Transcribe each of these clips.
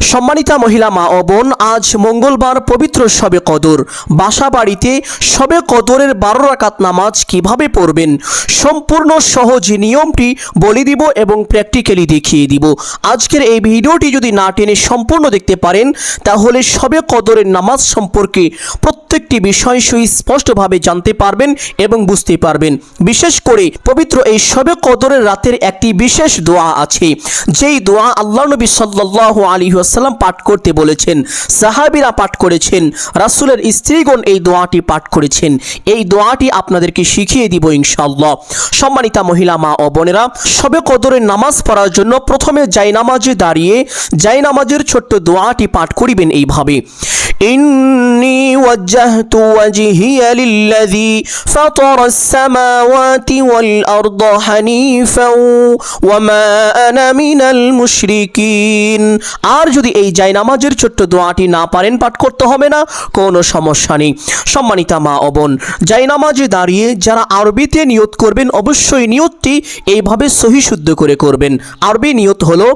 সম্মানিতা মহিলা মা ও বোন, আজ মঙ্গলবার পবিত্র শবে কদর। বাসা বাড়িতে শবে কদরের 12 রাকাত নামাজ কিভাবে পড়বেন সম্পূর্ণ সহজ নিয়মটি বলে দিব এবং প্র্যাকটিক্যালি দেখিয়ে দিব। আজকের এই ভিডিওটি যদি না টেনে সম্পূর্ণ দেখতে পারেন তাহলে শবে কদরের নামাজ সম্পর্কে প্রত্যেকটি বিষয় সুস্পষ্টভাবে জানতে পারবেন এবং বুঝতে পারবেন। বিশেষ করে পবিত্র এই শবে কদরের রাতের একটি বিশেষ দোয়া আছে, যেই দোয়া আল্লাহ নবী সাল্লাল্লাহু আলাইহি ওয়াসাল্লাম পাঠ করতে বলেছেন, সাহাবীরা পাঠ করেছেন, রাসূলের স্ত্রীগণ এই দোয়াটি পাঠ করেছেন। এই দোয়াটি আপনাদেরকে শিখিয়ে দিব ইনশাআল্লাহ। সম্মানিতা মহিলা মা ও বোনেরা, শবে কদরের নামাজ পড়ার জন্য প্রথমে জায়নামাজে দাঁড়িয়ে জায়নামাজের ছোট্ট দোয়াটি পাঠ করিবেন এইভাবে: ইন্নী ওয়াজ্জাহতু ওয়াজহিয়া লিল্লাযী ফাতারাস সামাওয়াতি ওয়াল আরদা হানিফাও ওয়া মা আনা মিনাল মুশরিকিন। আর যদি এই জায়নামাজের ছোট্ট দোয়াটি না পারেন, পাঠ করতে হবে না, কোনো সমস্যা নেই। সম্মানিতা মা ও বোন, জায়নামাজে দাঁড়িয়ে যারা আরবিতে নিয়ত করবেন অবশ্যই নিয়তটি এইভাবে সহি শুদ্ধ করে করবেন। আরবি নিয়ত হলো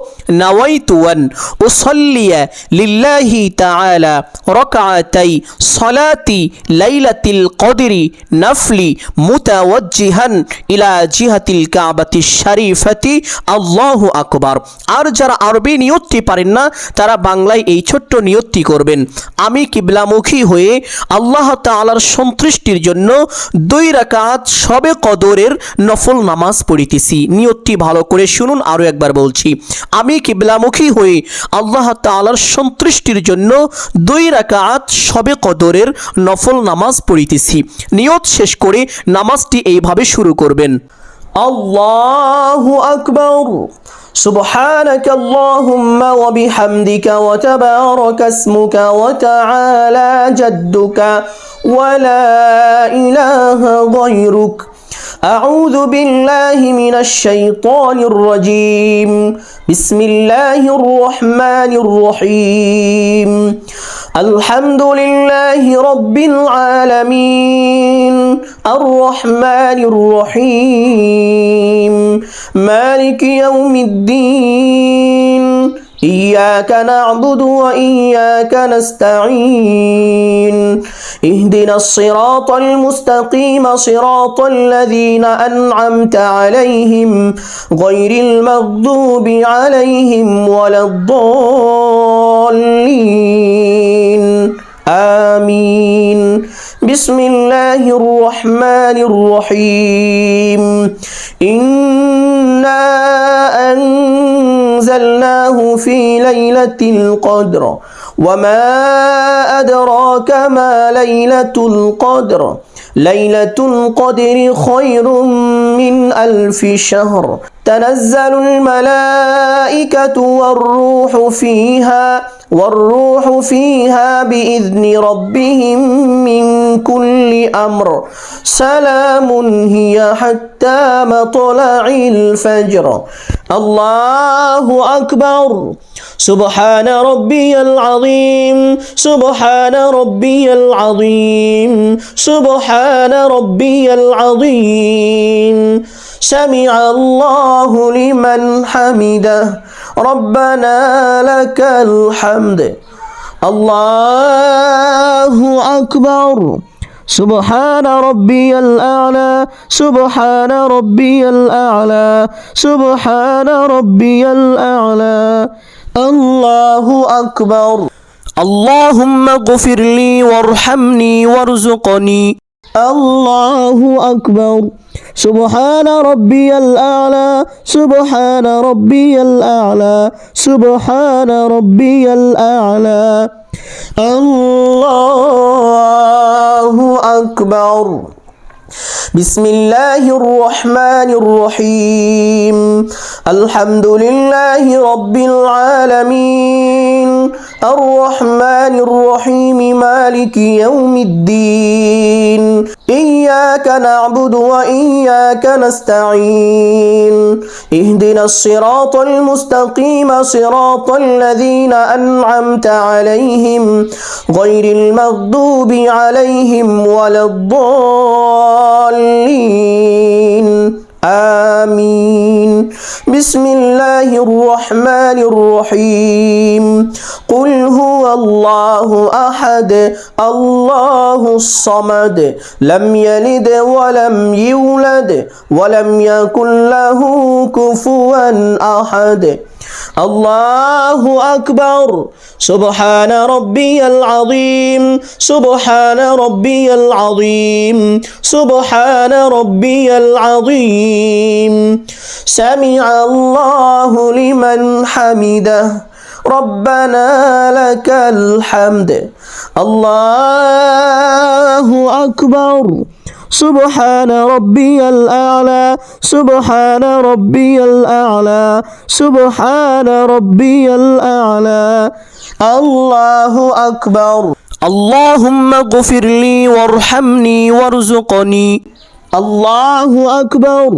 নাওয়াইতু আন উসাল্লিয়া লিল্লাহি তাআলা রাকআতাই সালাতি লাইলাতিল কদরি নাফলি মুতাওয়াজ্জিহান ইলা জিহাতিল কাবাতিশ শরীফাতি আল্লাহু আকবার। আর যারা আরবি নিয়তটি পারেন না তারা বাংলায় এই ছোট্ট নিয়তটি করবেন: আমি কিবলামুখী হয়ে আল্লাহ তাআলার সন্তুষ্টির জন্য 2 রাকাত শবে কদরের নফল নামাজ পড়িতেছি। নিয়তটি ভালো করে শুনুন, আরও একবার বলছি: আমি কিবলামুখী হয়ে আল্লাহ তাআলার সন্তুষ্টির জন্য 2 রাকাত শবে কদরের নফল নামাজ পড়িতেছি। নিয়ত শেষ করে নামাজটি এইভাবে শুরু করবেন: আল্লাহু আকবার, سبحانك اللهم وبحمدك وتبارك اسمك وتعالى جدك ولا إله غيرك أعوذ بالله من الشيطان الرجيم بسم الله الرحمن الرحيم الحمد لله رب العالمين الرحمن الرحيم مالك يوم الدين إياك نعبد وإياك نستعين اهدنا الصراط المستقيم صراط الذين أنعمت عليهم غير المغضوب عليهم ولا الضالين آمين بسم الله الرحمن الرحيم إنا أنزلناه في ليلة القدر وما أدراك ما ليلة القدر ليلة القدر خير من 1000 شهر تنزل الملائكة والروح فيها بإذن ربهم من كل أمر سلام هي حتى مطلع الفجر الله أكبر سبحان ربي العظيم سبحان ربي العظيم سبحان ربي العظيم سمع الله لمن حمده ربنا لك الحمد الله أكبر سبحان ربي الأعلى سبحان ربي الأعلى سبحان ربي الأعلى الله أكبر اللهم اغفر لي وارحمني وارزقني الله أكبر سبحان ربي الأعلى سبحان ربي الأعلى سبحان ربي الأعلى الله أكبر بسم الله الرحمن الرحيم الحمد لله رب العالمين الرحمن الرحيم مالك يوم الدين إياك نعبد وإياك نستعين اهدنا الصراط المستقيم صراط الذين أنعمت عليهم غير المغضوب عليهم ولا الضالين آمين بسم الله الرحمن الرحيم قل هو الله أحد الله الصمد لم يلد ولم يولد ولم يكن له كفوا أحد الله أكبر سبحان ربي العظيم سبحان ربي العظيم سبحان ربي العظيم سمع الله لمن حمده ربنا لك الحمد الله أكبر سبحان ربي الأعلى سبحان ربي الأعلى سبحان ربي الأعلى الله أكبر اللهم اغفر لي وارحمني وارزقني الله أكبر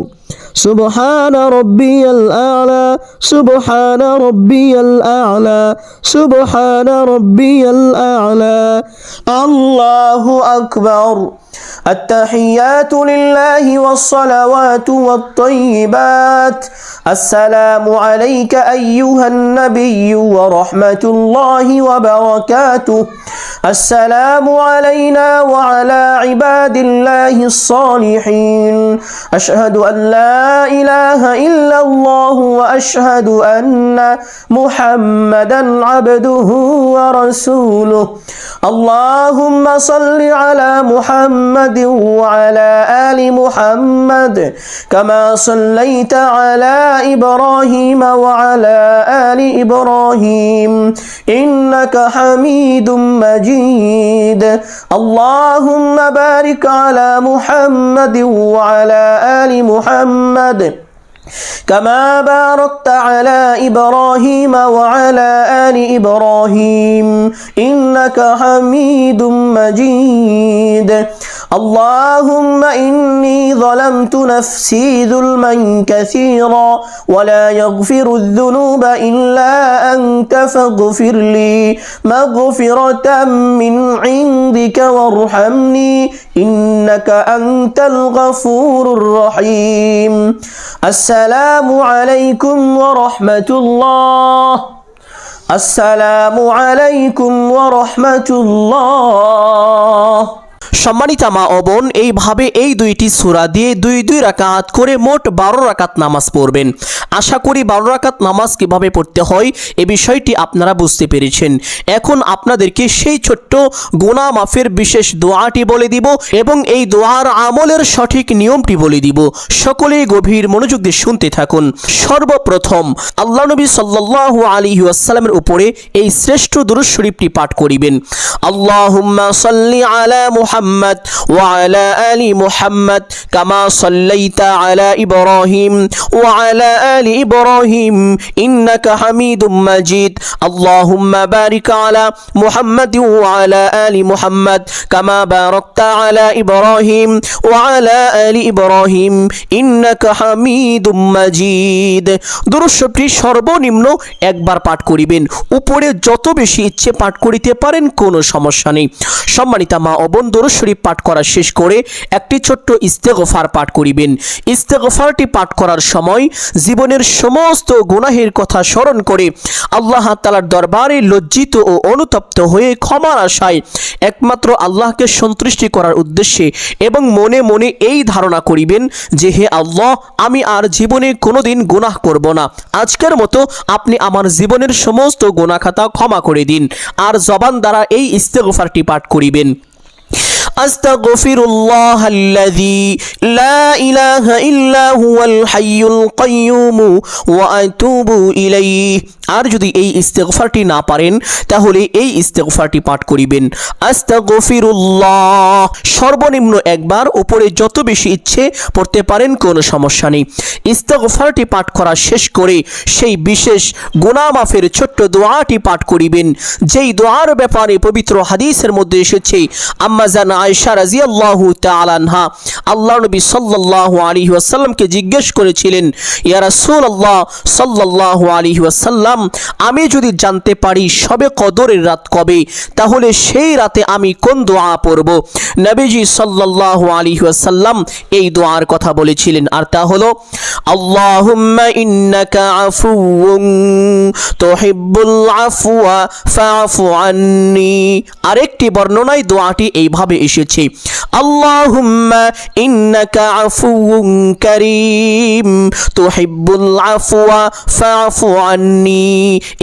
سبحان ربي الأعلى سبحان ربي الأعلى سبحان ربي الأعلى الله أكبر التحيات لله والصلوات والطيبات السلام عليك أيها النبي ورحمة الله وبركاته السلام علينا وعلى عباد الله الصالحين أشهد أن لا إله إلا الله وأشهد أن محمدا عبده ورسوله اللهم صل على محمد وعلى آل محمد كما صليت على إبراهيم وعلى آل إبراهيم إنك حميد مجيد اللهم بارك على محمد وعلى آل محمد كما باركت على إبراهيم وعلى آل إبراهيم إنك حميد مجيد اللهم إني ظلمت نفسي ظلما كثيرا ولا يغفر الذنوب إلا أنت فاغفر لي مغفرة من عندك وارحمني إنك أنت الغفور الرحيم السلام عليكم ورحمة الله السلام عليكم ورحمة الله সম্মানিত মা ও বোন, এইভাবে এই দুইটি সূরা দিয়ে দুই রাকাত করে মোট 12 রাকাত নামাজ পড়বেন। আশা করি 12 রাকাত নামাজ কিভাবে পড়তে হয় এই বিষয়টি আপনারা বুঝতে পেরেছেন। এখন আপনাদেরকে সেই ছোট্ট গুনাহ মাফের বিশেষ দোয়াটি বলে দিব এবং এই দোয়ার আমলের সঠিক নিয়মটি বলে দিব। সকলেই গভীর মনোযোগ দিয়ে শুনতে থাকুন। সর্বপ্রথম আল্লাহ নবী সাল্লাল্লাহু আলাইহি ওয়াসাল্লামের উপরে এই শ্রেষ্ঠ দুরূদ শরীফটি পাঠ করিবেন। আল্লাহুম্মা সাল্লি আলা মুহাম্মদ وعلى آل محمد كما صليت على إبراهيم وعلى آل إبراهيم إنك حميد مجيد اللهم بارك على محمد وعلى آل محمد كما باركت على إبراهيم وعلى آل إبراهيم إنك حميد مجيد দুরূদ শরীফটি সর্বনিম্ন একবার পাঠ করিবেন। উপরে যত বেশি ইচ্ছে পাঠ করিতে পারেন, কোনো সমস্যা নেই। সম্মানিত মা ও বোন, দুরূদ শরীফ পাঠ করা শেষ করে একটি ছোট্ট ইস্তেগফার পাঠ করিবেন। ইস্তেগফারটি পাঠ করার সময় জীবনের সমস্ত গুনাহের কথা স্মরণ করে আল্লাহ তাআলার দরবারে লজ্জিত ও অনুতপ্ত হয়ে ক্ষমার আশায় একমাত্র আল্লাহকে সন্তুষ্টি করার উদ্দেশ্যে এবং মনে মনে এই ধারণা করিবেন যে হে আল্লাহ, আমি আর জীবনে কোনোদিন গুনাহ করব না। আজকের মতো আপনি আমার জীবনের সমস্ত গুনাহ খাতা ক্ষমা করে দিন। আর জবান দ্বারা এই ইস্তেগফারটি পাঠ করিবেন। أستغفر الله الذي لا إله إلا هو الحي القيوم وأتوب إليه। আর যদি এই ইস্তেগফারটি না পারেন তাহলে এই ইস্তেগফারটি পাঠ করিবেন। আস্তাগফিরুল্লাহ সর্বনিম্ন একবার, উপরে যত বেশি ইচ্ছে পড়তে পারেন, কোনো সমস্যা নেই। ইস্তেগফারটি পাঠ করা শেষ করে সেই বিশেষ গুনাহ মাফের ছোট্ট দোয়াটি পাঠ করিবেন, যেই দোয়ার ব্যাপারে পবিত্র হাদিসের মধ্যে এসেছে আম্মা জান আয়েশা রাদিয়াল্লাহু তাআলা আনহা আল্লাহর নবী সাল্লাল্লাহু আলাইহি ওয়াসাল্লামকে জিজ্ঞেস করেছিলেন, ইয়া রাসূলুল্লাহ সাল্লাল্লাহু আলাইহি ওয়াসাল্লাম, আমি যদি জানতে পারি শবে কদরের রাত কবে, তাহলে সেই রাতে আমি কোন দোয়া পড়ব? নবীজি সাল্লাল্লাহু আলাইহি ওয়াসাল্লাম এই দোয়ার কথা বলেছিলেন, আর তা হলো আল্লাহুম্মা ইন্নাকা আফুউন তুহিব্বুল আফওয়া ফাআফু আন্নি। আরেকটি বর্ণনায় দোয়াটি এইভাবে এসেছে, আল্লাহুম্মা ইন্নাকা আফুউন কারীম তুহিব্বুল আফওয়া ফাআফু আন্নি।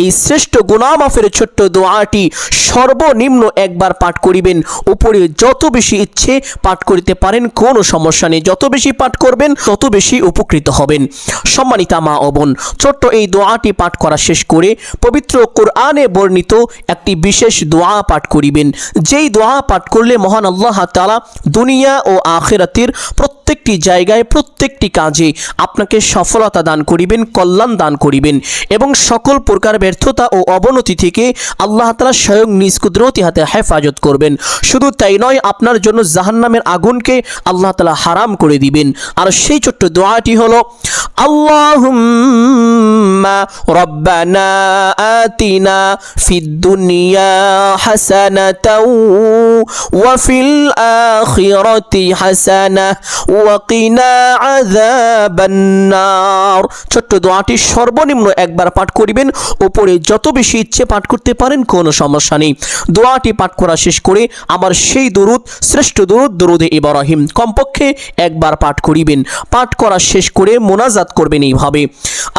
এই শ্রেষ্ঠ গুনাহ মাফের ছোট্ট দোয়াটি সর্বনিম্ন একবার পাঠ করিবেন, উপরে যত বেশি ইচ্ছে পাঠ করিতে পারেন, কোনো সমস্যা নেই। যত বেশি পাঠ করবেন তত বেশি উপকৃত হবেন। সম্মানিতা মা ও বোন, ছোট্ট এই দোয়াটি পাঠ করা শেষ করে পবিত্র কোরআনে বর্ণিত একটি বিশেষ দোয়া পাঠ করিবেন, যেই দোয়া পাঠ করলে মহান আল্লাহ তাআলা দুনিয়া ও আখিরাতের প্রত্যেকটি জায়গায় প্রত্যেকটি কাজে আপনাকে সফলতা দান করিবেন, কল্যাণ দান করিবেন এবং সকল প্রকার ব্যর্থতা ও অবনতি থেকে আল্লাহ তাআলা স্বয়ং নিজ কুদরতি হাতে হেফাজত করবেন। শুধু তাই নয়, আপনার জন্য জাহান্নামের আগুনকে আল্লাহ তাআলা হারাম করে দিবেন। আর সেই ছোট্ট দোয়াটি হলো আল্লাহুম্মা রব্বানা আতিনা ফিদ দুনিয়া হাসানাতাও ওয়া ফিল আখিরাতি হাসানাহ ওয়া কিনা আযাবান নার। ছোট্ট দোয়াটি সর্বনিম্ন একবার পাঠ করিবেন, উপরে যত বেশি ইচ্ছে পাঠ করতে পারেন, কোনো সমস্যা নেই। দোয়াটি পাঠ করা শেষ করে আমার সেই দরুদ, শ্রেষ্ঠ দরুদ দরুদে ইব্রাহিম কমপক্ষে একবার পাঠ করিবেন। পাঠ করা শেষ করে মোনাজাত করবেন এইভাবে,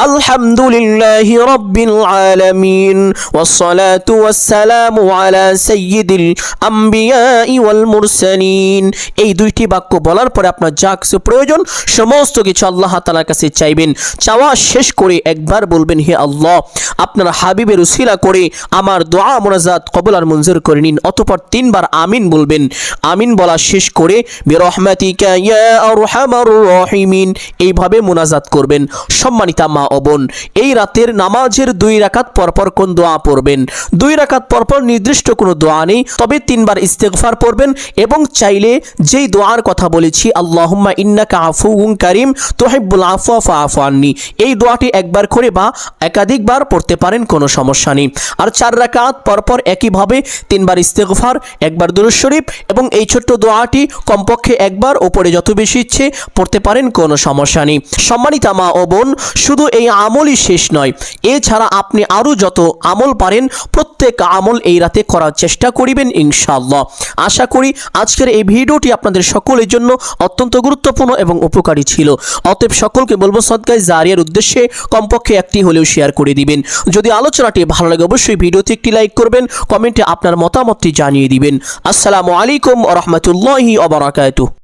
আলহামদুলিল্লাহি রাব্বিল আলামিন ওয়াসসালাতু ওয়াসসালামু আলা সাইয়্যিদিল আম্বিয়াই ওয়াল মুরসালিন। এই দুইটি বাক্য বলার পরে আপনার যা কিছু প্রয়োজন সমস্ত কিছু আল্লাহ তাআলার কাছে চাইবেন। চাওয়া শেষ করে একবার বলবেন, হে আল্লাহ, আপনার হাবিবের উসিলা করে আমার দোয়া মোনাজাত কবুল আর মঞ্জুর করে নিন। অতঃপর তিনবার আমিন বলবেন। আমিন বলা শেষ করে বিরহমাতিকা ইয়া আরহামার রাহিমিন এইভাবে মোনাজাত করবেন। সম্মানিতা মা ও বোন, এই রাতের নামাজের 2 রাকাত পরপর কোন দোয়া পড়বেন? 2 রাকাত পরপর নির্দিষ্ট কোনো দোয়া নেই, তবে 3 বার ইস্তেগফার পড়বেন এবং চাইলে যেই দোয়ার কথা বলেছি, আল্লাহুম্মা ইন্নাকা আফুউন কারীম তুহিব্বুল আফওয়া ফাআফু আন্নি, এই দোয়াটি একবার করে বা একাধিকবার পড়তে পারেন, কোনো সমস্যা নেই। আর 4 রাকাত পরপর একইভাবে 3 বার ইস্তেগফার, একবার দুরূদ শরীফ এবং এই ছোট্ট দোয়াটি কমপক্ষে একবার, উপরে যত বেশি ইচ্ছে পড়তে পারেন, কোনো সমস্যা নেই। সম্মানিতা মা ও বোন, শুধু এই আমলই শেষ নয়, এছাড়া আপনি আরও যত আমল পারেন প্রত্যেক আমল এই রাতে করার চেষ্টা করিবেন ইনশাআল্লাহ। আশা করি আজকের এই ভিডিওটি আপনাদের সকলের জন্য অত্যন্ত গুরুত্বপূর্ণ এবং উপকারী ছিল। অতএব সকলকে বলবো সদকায়ে জারিয়ার উদ্দেশ্যে কমপক্ষে একটি হলেও শেয়ার করে দিবেন। যদি আলোচনাটি ভালো লাগে অবশ্যই ভিডিওতে একটি লাইক করবেন, কমেন্টে আপনার মতামতটি জানিয়ে দিবেন। আসসালামু আলাইকুম ওয়া রাহমাতুল্লাহি ওয়া বারাকাতুহু।